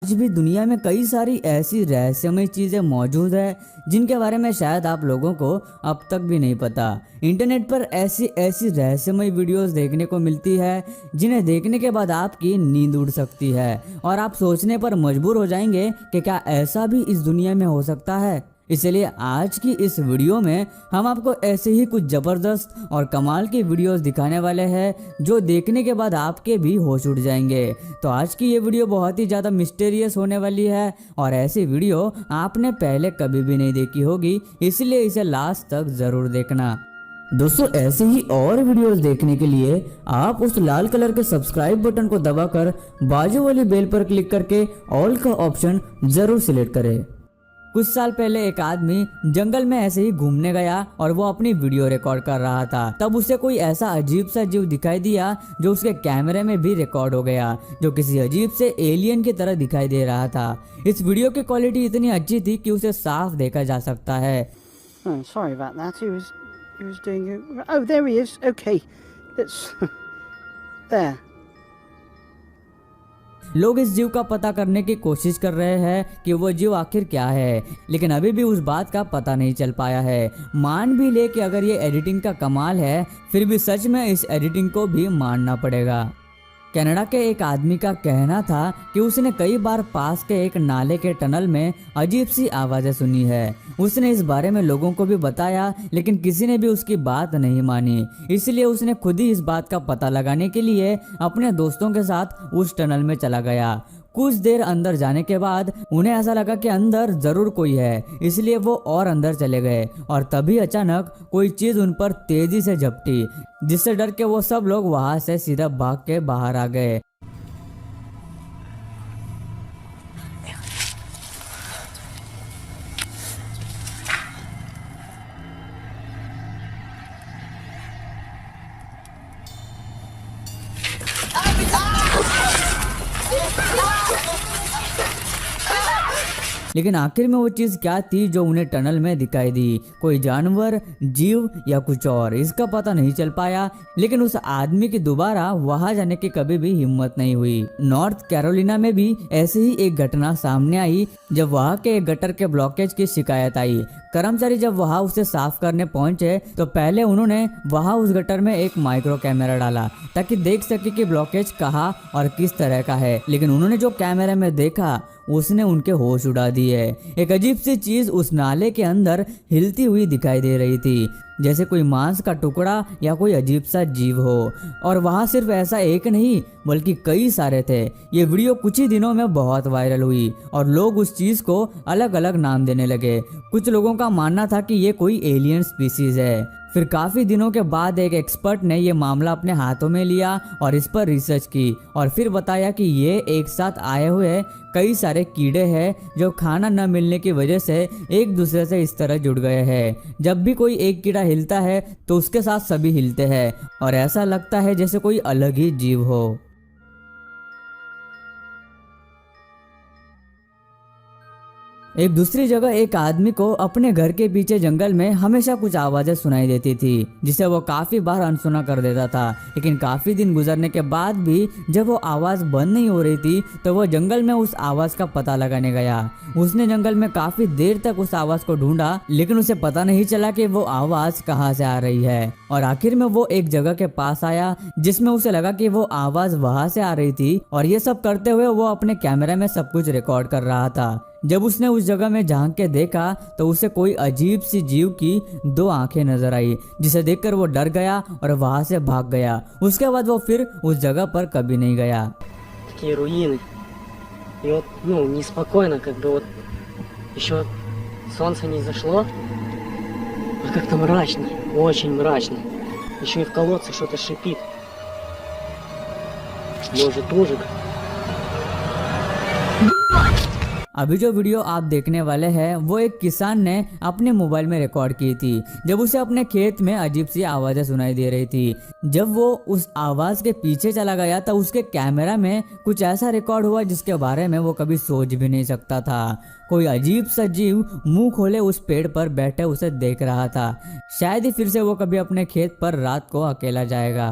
आज भी दुनिया में कई सारी ऐसी रहस्यमय चीजें मौजूद है जिनके बारे में शायद आप लोगों को अब तक भी नहीं पता। इंटरनेट पर ऐसी ऐसी रहस्यमय वीडियोस देखने को मिलती है जिन्हें देखने के बाद आपकी नींद उड़ सकती है और आप सोचने पर मजबूर हो जाएंगे कि क्या ऐसा भी इस दुनिया में हो सकता है। इसलिए आज की इस वीडियो में हम आपको ऐसे ही कुछ जबरदस्त और कमाल की वीडियोस दिखाने वाले हैं जो देखने के बाद आपके भी होश उड़ जाएंगे। तो आज की ये वीडियो बहुत ही ज़्यादा मिस्टीरियस होने वाली है और ऐसी वीडियो आपने पहले कभी भी नहीं देखी होगी, इसलिए इसे लास्ट तक ज़रूर देखना। दोस्तों, ऐसे ही और वीडियोस देखने के लिए आप उस लाल कलर के सब्सक्राइब बटन को दबाकर बाजू वाली बेल पर क्लिक करके ऑल का ऑप्शन ज़रूर सिलेक्ट करें। कुछ साल पहले एक आदमी जंगल में ऐसे ही घूमने गया और वो अपनी वीडियो रिकॉर्ड कर रहा था। तब उसे कोई ऐसा अजीब सा जीव दिखाई दिया जो उसके कैमरे में भी रिकॉर्ड हो गया, जो किसी अजीब से एलियन की तरह दिखाई दे रहा था। इस वीडियो की क्वालिटी इतनी अच्छी थी कि उसे साफ देखा जा सकता है। Oh, sorry about that. He was doing it. Oh, there he is. Okay, that's there. लोग इस जीव का पता करने की कोशिश कर रहे हैं कि वो जीव आखिर क्या है, लेकिन अभी भी उस बात का पता नहीं चल पाया है। मान भी ले कि अगर ये एडिटिंग का कमाल है, फिर भी सच में इस एडिटिंग को भी मानना पड़ेगा। कनाडा के एक आदमी का कहना था कि उसने कई बार पास के एक नाले के टनल में अजीब सी आवाज़ें सुनी है। उसने इस बारे में लोगों को भी बताया, लेकिन किसी ने भी उसकी बात नहीं मानी। इसलिए उसने खुद ही इस बात का पता लगाने के लिए अपने दोस्तों के साथ उस टनल में चला गया। कुछ देर अंदर जाने के बाद उन्हें ऐसा लगा कि अंदर जरूर कोई है, इसलिए वो और अंदर चले गए और तभी अचानक कोई चीज उन पर तेजी से झपटी, जिससे डर के वो सब लोग वहां से सीधा भाग के बाहर आ गए। लेकिन आखिर में वो चीज़ क्या थी जो उन्हें टनल में दिखाई दी? कोई जानवर, जीव या कुछ और, इसका पता नहीं चल पाया। लेकिन उस आदमी की दोबारा वहां जाने की कभी भी हिम्मत नहीं हुई। नॉर्थ कैरोलिना में भी ऐसी ही एक घटना सामने आई जब वहां के एक गटर के ब्लॉकेज की शिकायत आई। कर्मचारी जब वहां उसे साफ करने पहुंचे तो पहले उन्होंने वहां उस गटर में एक माइक्रो कैमरा डाला ताकि देख सके कि ब्लॉकेज कहाँ और किस तरह का है। लेकिन उन्होंने जो कैमरे में देखा उसने उनके होश उड़ा दिए। एक अजीब सी चीज उस नाले के अंदर हिलती हुई दिखाई दे रही थी, जैसे कोई मांस का टुकड़ा या कोई अजीब सा जीव हो। और वहाँ सिर्फ ऐसा एक नहीं बल्कि कई सारे थे। ये वीडियो कुछ ही दिनों में बहुत वायरल हुई और लोग उस चीज को अलग अलग नाम देने लगे। कुछ लोगों का मानना था कि ये कोई एलियन स्पीसीज है। फिर काफी दिनों के बाद एक एक्सपर्ट ने ये मामला अपने हाथों में लिया और इस पर रिसर्च की और फिर बताया कि ये एक साथ आए हुए कई सारे कीड़े हैं जो खाना न मिलने की वजह से एक दूसरे से इस तरह जुड़ गए हैं। जब भी कोई एक कीड़ा हिलता है तो उसके साथ सभी हिलते हैं और ऐसा लगता है जैसे कोई अलग ही जीव हो। एक दूसरी जगह एक आदमी को अपने घर के पीछे जंगल में हमेशा कुछ आवाजें सुनाई देती थी जिसे वो काफी बार अनसुना कर देता था। लेकिन काफी दिन गुजरने के बाद भी जब वो आवाज बंद नहीं हो रही थी तो वो जंगल में उस आवाज का पता लगाने गया। उसने जंगल में काफी देर तक उस आवाज को ढूंढा, लेकिन उसे पता नहीं चला कि वो आवाज कहाँ से आ रही है। और आखिर में वो एक जगह के पास आया जिसमें उसे लगा कि वो आवाज वहां से आ रही थी और ये सब करते हुए वो अपने कैमरे में सब कुछ रिकॉर्ड कर रहा था। जब उसने उस जगह में झांक के देखा तो उसे कोई अजीब सी जीव की 2 आंखें नजर आई, जिसे देखकर वो डर गया और वहां से भाग गया। उसके बाद वो फिर उस जगह पर कभी नहीं गया। Такие руины. И вот, неспокойно, как бы вот еще солнце не зашло, а как-то мрачно, очень мрачно. Еще и в колодце что-то шипит. Может, ужик. अभी जो वीडियो आप देखने वाले हैं वो एक किसान ने अपने मोबाइल में रिकॉर्ड की थी जब उसे अपने खेत में अजीब सी आवाजें सुनाई दे रही थी। जब वो उस आवाज के पीछे चला गया तो उसके कैमरा में कुछ ऐसा रिकॉर्ड हुआ जिसके बारे में वो कभी सोच भी नहीं सकता था। कोई अजीब सा जीव मुंह खोले उस पेड़ पर बैठे उसे देख रहा था। शायद ही फिर से वो कभी अपने खेत पर रात को अकेला जाएगा।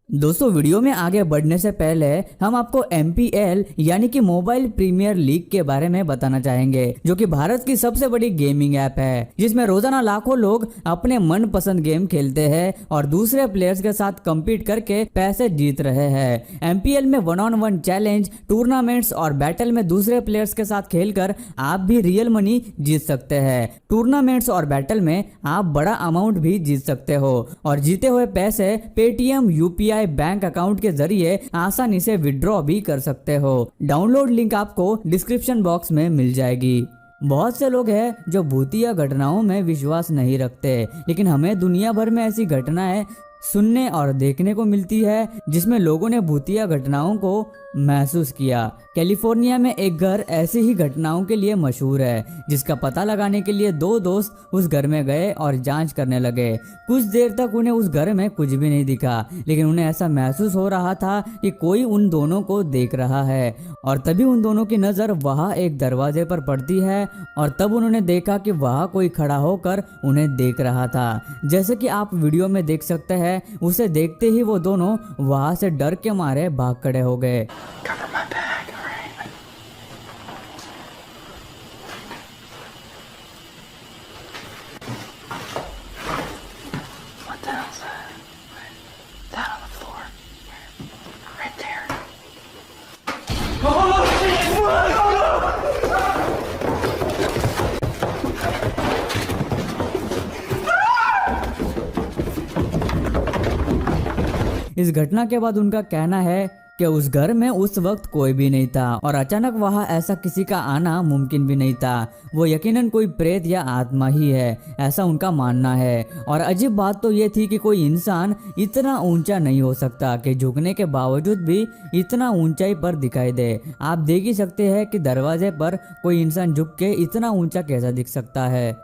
दोस्तों वीडियो में आगे बढ़ने से पहले हम आपको MPL यानी कि मोबाइल प्रीमियर लीग के बारे में बताना चाहेंगे, जो कि भारत की सबसे बड़ी गेमिंग ऐप है, जिसमें रोजाना लाखों लोग अपने मनपसंद गेम खेलते हैं और दूसरे प्लेयर्स के साथ कम्पीट करके पैसे जीत रहे हैं। MPL में 1-on-1 चैलेंज, टूर्नामेंट्स और बैटल में दूसरे प्लेयर्स के साथ खेलकर आप भी रियल मनी जीत सकते हैं। टूर्नामेंट्स और बैटल में आप बड़ा अमाउंट भी जीत सकते हो और जीते हुए पैसे पेटीएम, UPI बैंक अकाउंट के जरिए आसानी से विड्रॉ भी कर सकते हो। डाउनलोड लिंक आपको डिस्क्रिप्शन बॉक्स में मिल जाएगी। बहुत से लोग हैं जो भूतिया घटनाओं में विश्वास नहीं रखते, लेकिन हमें दुनिया भर में ऐसी घटनाएं सुनने और देखने को मिलती है जिसमें लोगों ने भूतिया घटनाओं को महसूस किया। कैलिफोर्निया में एक घर ऐसी ही घटनाओं के लिए मशहूर है, जिसका पता लगाने के लिए दो दोस्त उस घर में गए और जांच करने लगे। कुछ देर तक उन्हें उस घर में कुछ भी नहीं दिखा, लेकिन उन्हें ऐसा महसूस हो रहा था कि कोई उन दोनों को देख रहा है। और तभी उन दोनों की नज़र वहाँ एक दरवाजे पर पड़ती है और तब उन्होंने देखा कि वहाँ कोई खड़ा होकर उन्हें देख रहा था। जैसे कि आप वीडियो में देख सकते हैं, उसे देखते ही वो दोनों वहाँ से डर के मारे भाग खड़े हो गए। Cover my bag, alright? What the hell's that? That on the floor. Right there. इस घटना के बाद उनका कहना है कि उस घर में उस वक्त कोई भी नहीं था और अचानक वहां ऐसा किसी का आना मुमकिन भी नहीं था। वो यकीनन कोई प्रेत या आत्मा ही है, ऐसा उनका मानना है। और अजीब बात तो ये थी कि कोई इंसान इतना ऊंचा नहीं हो सकता कि झुकने के बावजूद भी इतना ऊंचाई पर दिखाई दे। आप देख ही सकते हैं कि दरवाजे पर कोई इंसान झुक के इतना ऊंचा कैसा दिख सकता है।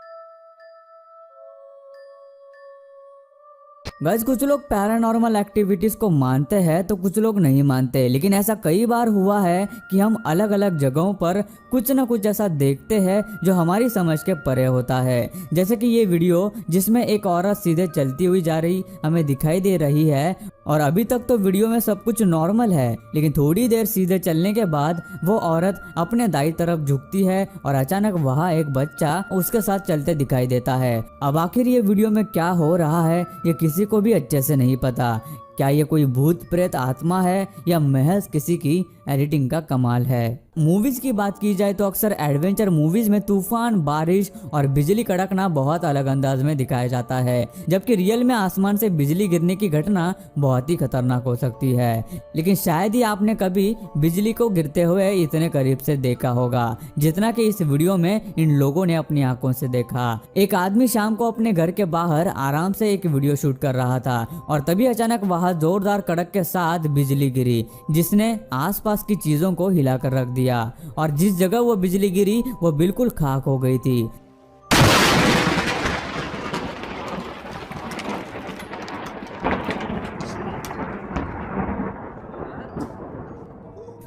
गाइस, कुछ लोग पैरानॉर्मल एक्टिविटीज को मानते हैं तो कुछ लोग नहीं मानते, लेकिन ऐसा कई बार हुआ है कि हम अलग अलग जगहों पर कुछ न कुछ ऐसा देखते हैं जो हमारी समझ के परे होता है। जैसे कि ये वीडियो जिसमें एक औरत सीधे चलती हुई जा रही हमें दिखाई दे रही है और अभी तक तो वीडियो में सब कुछ नॉर्मल है, लेकिन थोड़ी देर सीधे चलने के बाद वो औरत अपने दाईं तरफ झुकती है और अचानक वहाँ एक बच्चा उसके साथ चलते दिखाई देता है। अब आखिर ये वीडियो में क्या हो रहा है ये किसी को भी अच्छे से नहीं पता। क्या ये कोई भूत प्रेत आत्मा है या महज किसी की एडिटिंग का कमाल है। मूवीज की बात की जाए तो अक्सर एडवेंचर मूवीज में तूफान, बारिश और बिजली कड़कना बहुत अलग अंदाज में दिखाया जाता है, जबकि रियल में आसमान से बिजली गिरने की घटना बहुत ही खतरनाक हो सकती है। लेकिन शायद ही आपने कभी बिजली को गिरते हुए इतने करीब से देखा होगा जितना कि इस वीडियो में इन लोगों ने अपनी आंखों से देखा। एक आदमी शाम को अपने घर के बाहर आराम से एक वीडियो शूट कर रहा था और तभी अचानक वहां जोरदार कड़क के साथ बिजली गिरी, जिसने आसपास की चीजों को हिलाकर रख दिया और जिस जगह वो बिजली गिरी वो बिल्कुल खाक हो गई थी।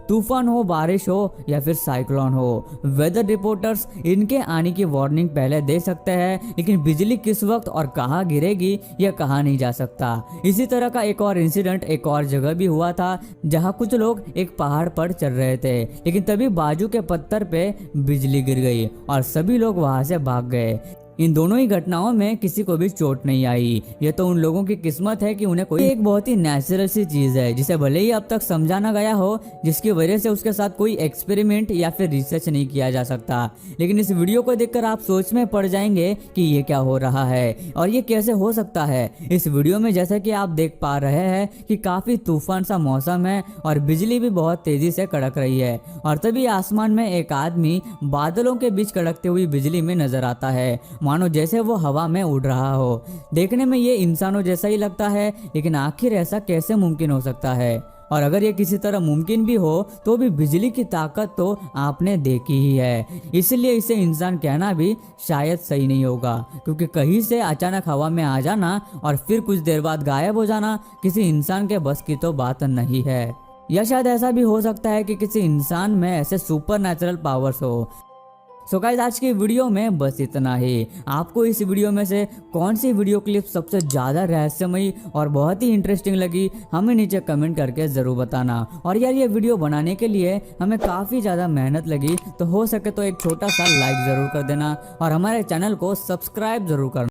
तूफान हो, बारिश हो या फिर साइक्लोन हो, वेदर रिपोर्टर्स इनके आने की वार्निंग पहले दे सकते हैं, लेकिन बिजली किस वक्त और कहां गिरेगी यह कहा नहीं जा सकता। इसी तरह का एक और इंसिडेंट एक और जगह भी हुआ था, जहां कुछ लोग एक पहाड़ पर चढ़ रहे थे, लेकिन तभी बाजू के पत्थर पे बिजली गिर गई और सभी लोग वहां से भाग गए। इन दोनों ही घटनाओं में किसी को भी चोट नहीं आई। ये तो उन लोगों की किस्मत है कि उन्हें कोई एक बहुत ही नेचुरल सी चीज है जिसे भले ही अब तक समझा ना गया हो, जिसकी वजह से उसके साथ कोई एक्सपेरिमेंट या फिर रिसर्च नहीं किया जा सकता। लेकिन इस वीडियो को देखकर आप सोच में पड़ जाएंगे कि ये क्या हो रहा है और ये कैसे हो सकता है। इस वीडियो में जैसा कि आप देख पा रहे हैं कि काफी तूफान सा मौसम है और बिजली भी बहुत तेजी से कड़क रही है और तभी आसमान में एक आदमी बादलों के बीच कड़कती हुई बिजली में नजर आता है, मानो जैसे वो हवा में उड़ रहा हो। देखने में ये इंसानों जैसा ही लगता है, लेकिन आखिर ऐसा कैसे मुमकिन हो सकता है। और अगर ये किसी तरह मुमकिन भी हो तो भी बिजली की ताकत तो आपने देखी ही है, इसलिए इसे इंसान कहना भी शायद सही नहीं होगा, क्योंकि कहीं से अचानक हवा में आ जाना और फिर कुछ देर बाद गायब हो जाना किसी इंसान के बस की तो बात नहीं है। या शायद ऐसा भी हो सकता है कि किसी इंसान में ऐसे सुपर नेचुरल पावर्स हो सो गाइस आज की वीडियो में बस इतना ही। आपको इस वीडियो में से कौन सी वीडियो क्लिप सबसे ज़्यादा रहस्यमयी और बहुत ही इंटरेस्टिंग लगी हमें नीचे कमेंट करके ज़रूर बताना। और यार ये वीडियो बनाने के लिए हमें काफ़ी ज़्यादा मेहनत लगी, तो हो सके तो एक छोटा सा लाइक ज़रूर कर देना और हमारे चैनल को सब्सक्राइब ज़रूर करना।